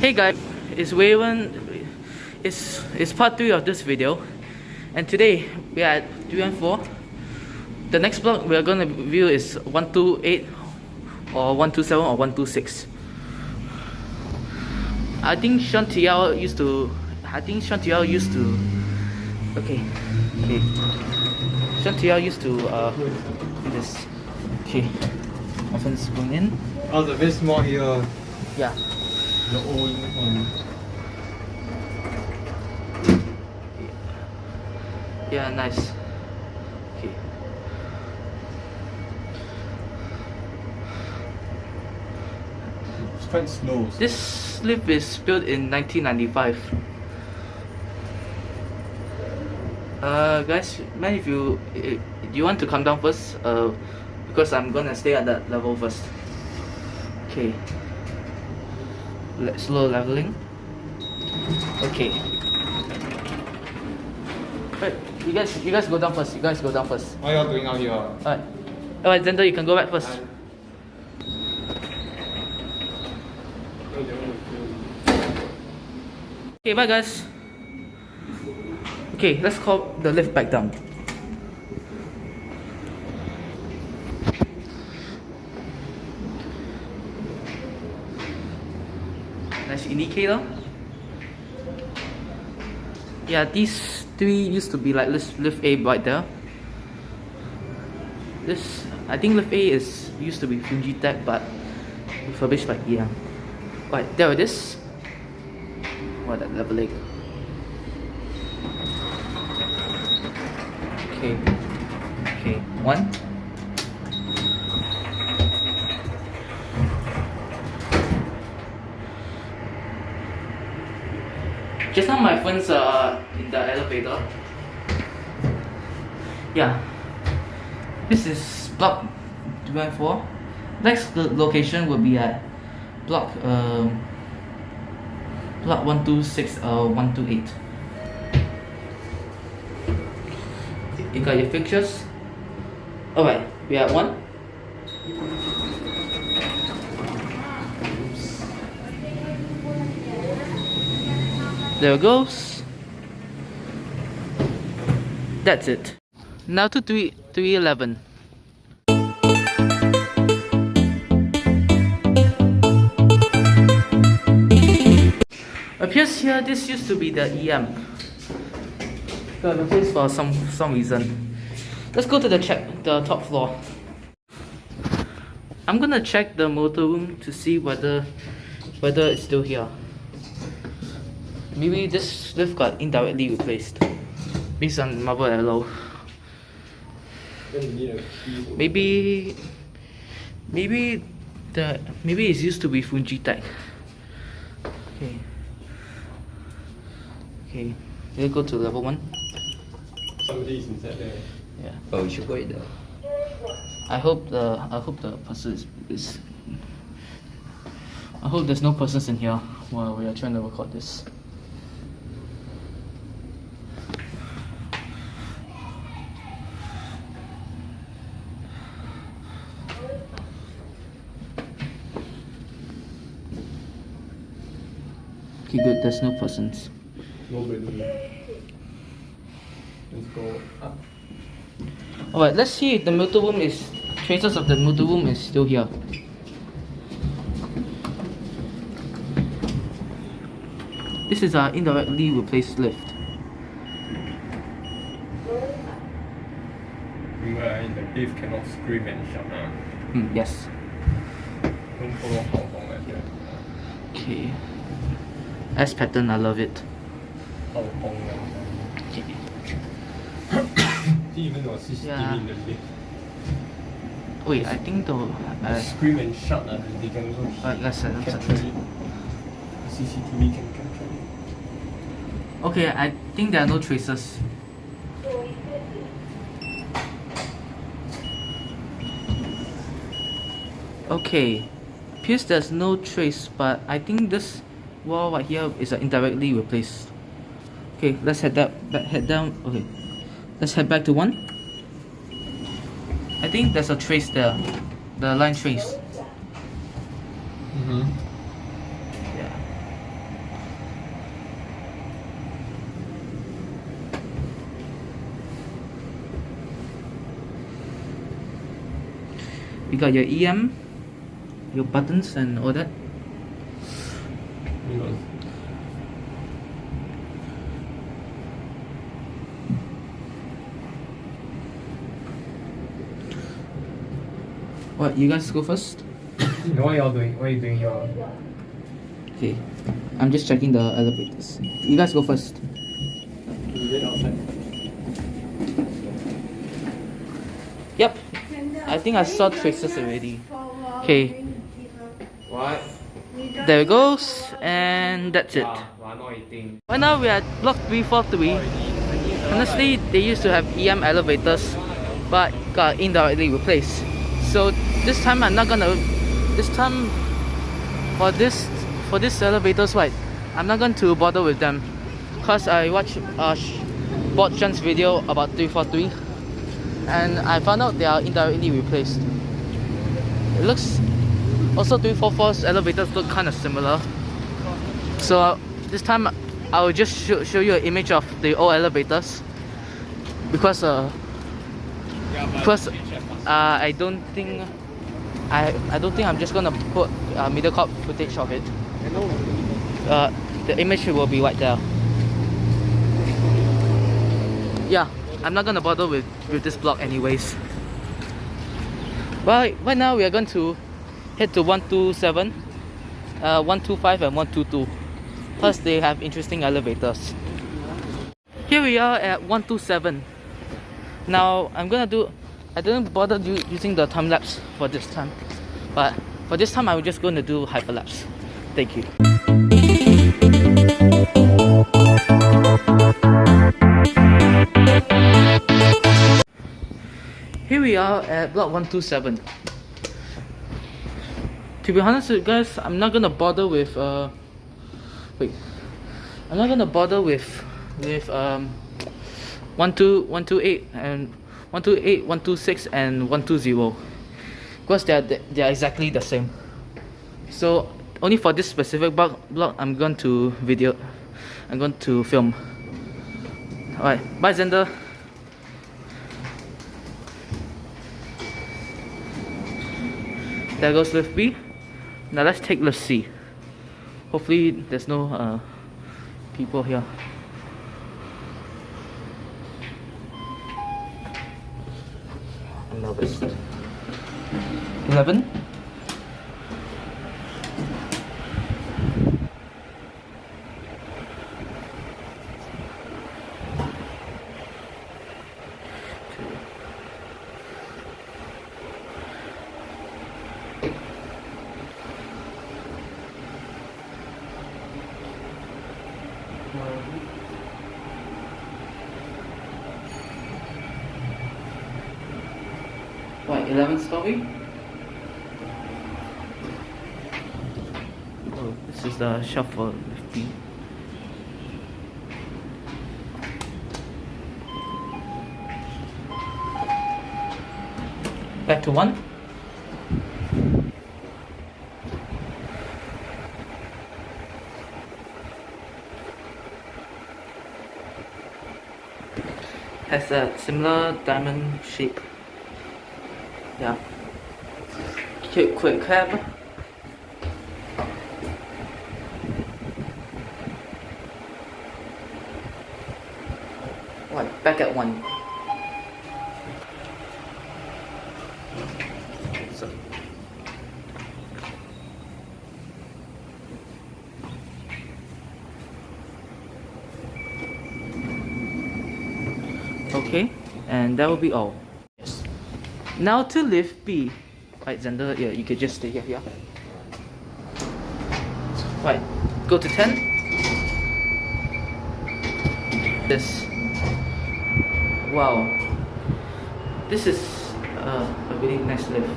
Hey guys, it's Waven. It's part 3 of this video, and today we are at 314. The next block we are going to view is 128 or 127 or 126. I think Chantiel used to. Okay. Chantiel used to do this. Okay. Often's going in. Oh, the very small here. Yeah. The old one. Yeah, nice. Okay. It's quite slow. This lift is built in 1995. Guys, man, if you want to come down first, because I'm gonna stay at that level first. Okay. Slow leveling. Okay. Right, you guys go down first. What are you doing out here? Alright, Zender, you can go back first. Okay, bye guys. Okay, let's call the lift back down. Nice indicator. Yeah, these three used to be like lift A right there. This, I think lift A used to be Fuji Tech, but refurbished by EM. Right, there it is. What that leveling. Okay, one. Just now my friends are in the elevator. Yeah. This is block 214. Next location will be at block 126 or 128. You got your pictures? Alright, we are at 1. There it goes. That's it. Now to 311. Appears here this used to be the EM. Got replaced for some reason. Let's go to the top floor. I'm gonna check the motor room to see whether it's still here. Maybe this lift got indirectly replaced based on marble alloy. Maybe it used to be Fuji Tech. Okay, let's go to level 1. Somebody is inside there. Yeah. Oh, we should wait there. I hope the person is I hope there's no persons in here while we are trying to record this. Okay, good, there's no persons. Nobody. Let's go up. Alright, let's see if the motor room traces of the motor room is still here. This is our indirectly replaced lift. The lift cannot scream and shout. Yes. Don't follow how long like that. Okay. S pattern, I love it. How long Okay. even though CCTV in the lift. Wait, I think though. Scream and shout, they can also Let's capture it. CCTV can capture it. Okay, I think there are no traces. Okay, appears there's no trace, but I think this wall right here is indirectly replaced. Okay, let's head down. Okay, let's head back to 1. I think there's a trace there. The line trace. Mm-hmm. Yeah. You got your EM, your buttons and all that. Because What, you guys go first? what y'all doing? What are you doing here? Okay, I'm just checking the elevators. You guys go first. You wait outside. Yep, I think I saw traces already. Okay, What? there it goes, and that's it. I'm not eating. Right now we are at block 343. Honestly, they used to have EM elevators, but got indirectly replaced. So this time I'm not gonna. This time for this elevators, right? I'm not going to bother with them, cause I watched Bot Chan's video about 343, and I found out they are indirectly replaced. It looks also 344's elevators look kind of similar. So this time I will just show you an image of the old elevators because I don't think I'm just gonna put Mediacorp footage of it. The image will be right there. Yeah, I'm not gonna bother with this block anyways. Well, right now we are going to head to 127, 125 and 122. Plus they have interesting elevators. Here we are at 127. Now I didn't bother using the time lapse for this time, but for this time I'm just going to do hyperlapse. Thank you. Here we are at block 127. To be honest with you guys, I'm not gonna bother with I'm not gonna bother with 128 and 128, 126 and 120 because they are exactly the same. So only for this specific block I'm going to film. Alright, bye Zender. There goes lift B. Now let's take lift C. Hopefully there's no people here. I'm nervous. 11. What, 11 story? Oh, this is the shelf for lift B. Back to 1. Has a similar diamond shape. Yeah. Quick cab. Right, back at 1. So. Okay, and that will be all. Yes. Now to lift B. Right, Zender, yeah, you could just stay here. Right, go to 10. This. Wow. This is a really nice lift.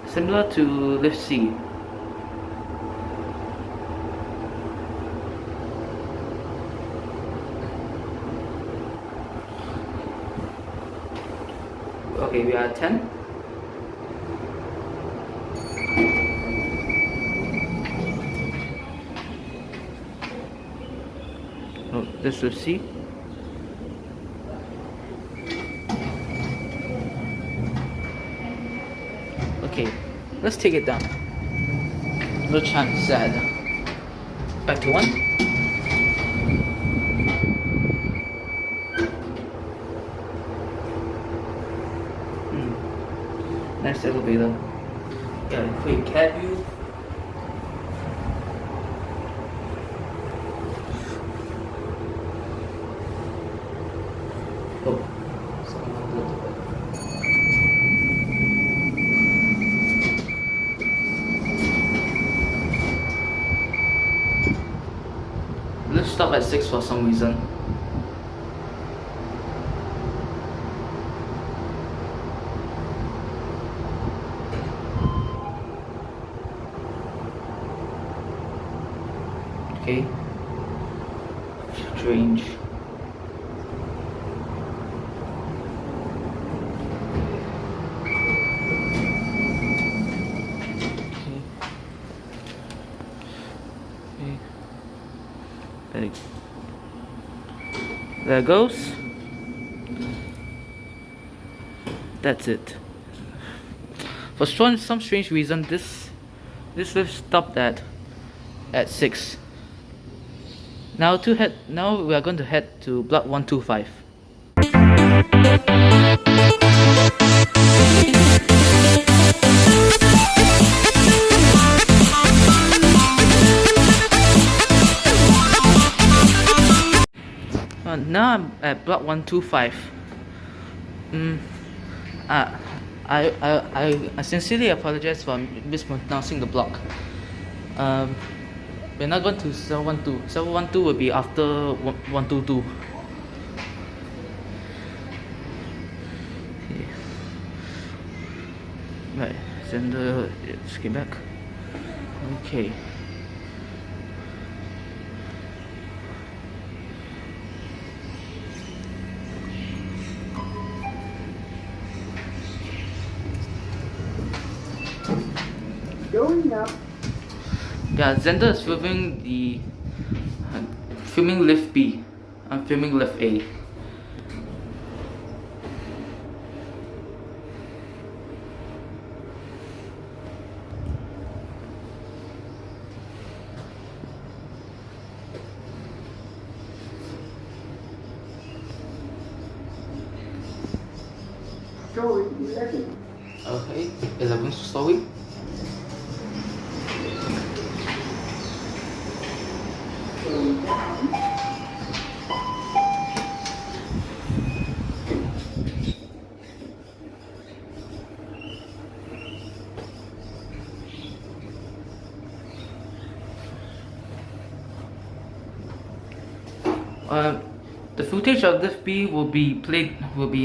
Similar to lift C. Okay, we are at 10. Oh, this is C. Okay, let's take it down. No chance that. Back to 1. Next elevator. Yeah, quick cab view. Oh, someone on the door. Let's stop at 6 for some reason. Okay. Strange. Okay. There it goes. That's it. For some strange reason, this lift stopped at 6. Now we are going to head to block 125. Now I'm at block 125. I sincerely apologize for mispronouncing the block. We're not going to 712. 712 will be after 122. Okay. Right, sender, let's get back. Okay. Going up. Yeah, Zender is filming lift B. I'm filming lift A. Story 11. Okay, 11th story. Going down. The footage of this B will be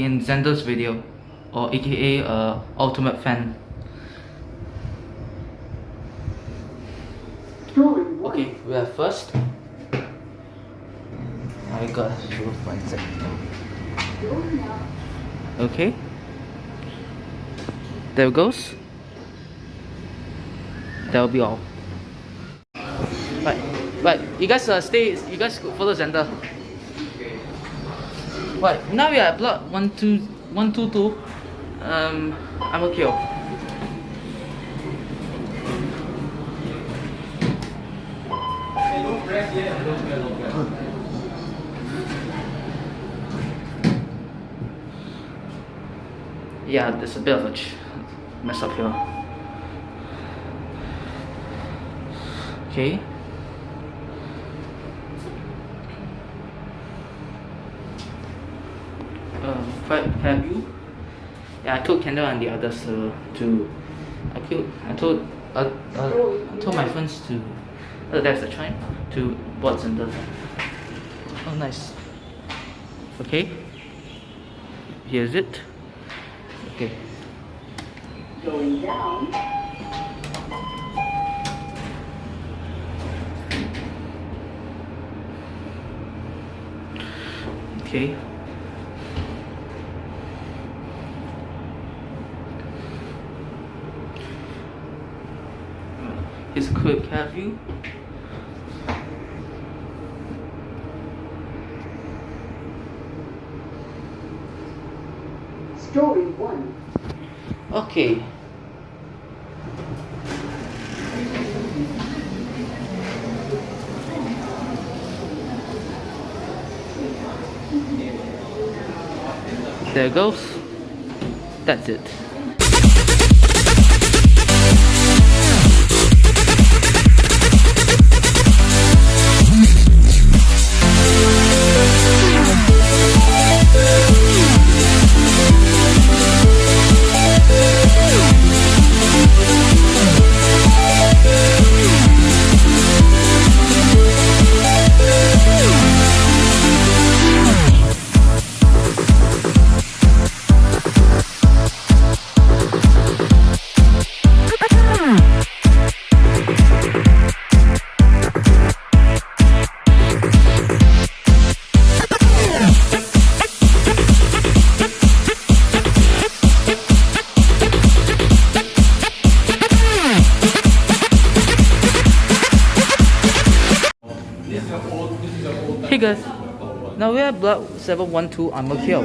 in Zender's video, or aka Ultimate Fan. Story 1. Okay, we are first. I got to find second. Going up. Okay. There it goes. That'll be all. Right. You guys stay. You guys follow Zender. Right. Now we are at block 122. I'm Mo Kio. Yeah, there's a bit of a mess up here. Okay. Have you? Yeah, I told Kendall and the others I told my friends to. Oh, that's the chime to board center. Oh, nice. Okay. Here's it. Okay. Going down. Okay. His quick cat view. Story 1. Okay. There goes. That's it. Hey guys, now we are block 712 on Mo Kio.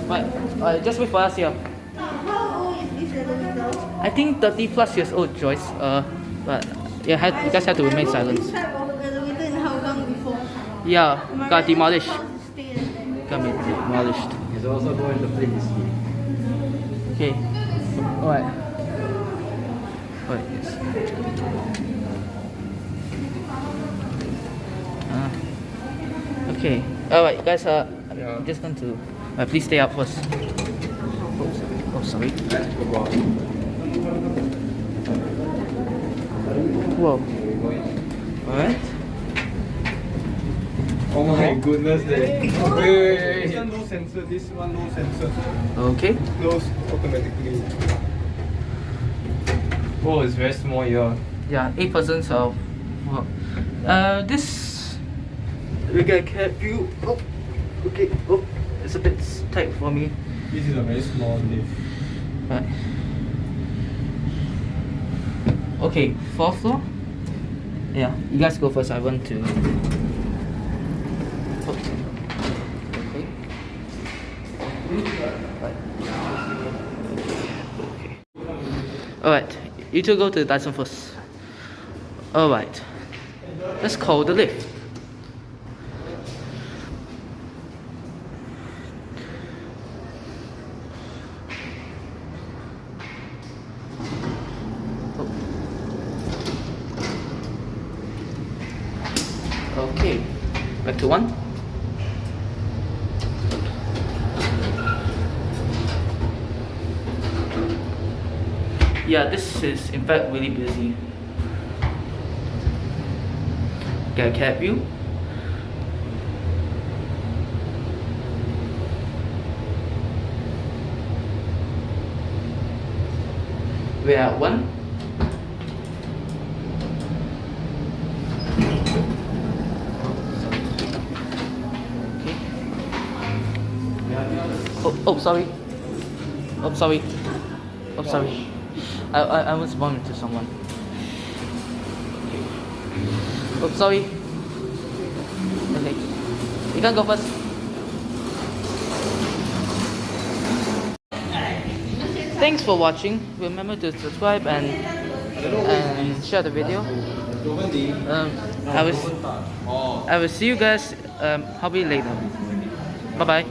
Right, just wait for us here. How old is this little girl? I think 30 plus years old, Joyce. But yeah, you guys have to remain silent. This type of elevator and how long before? Yeah, got demolished. Stay in there. Got me demolished. He's also going to play this game. Okay. Alright. Alright, yes. Okay. Alright, guys, I'm just going to. Please stay up first. Oh, sorry. Whoa. Alright. Oh my goodness, wait. This one no sensor, this one no sensor. Okay. Close automatically. Oh, it's very small here. Yeah, 8% of. Wow. This. We got cat view. Oh, okay. Oh, it's a bit tight for me. This is a very small lift. Right. Okay, 4th floor. Yeah, you guys go first. I want to. Okay. Okay. Alright, you two go to the Dyson first. Alright. Let's call the lift. Okay, back to 1. Yeah, this is in fact really busy. Get a cat view. We're at 1. Oh, sorry. Oh, sorry. Oh, sorry. I was bumping into someone. Oh, sorry. Okay. You can go first. Thanks for watching. Remember to subscribe and share the video. I will see you guys probably later. Bye bye.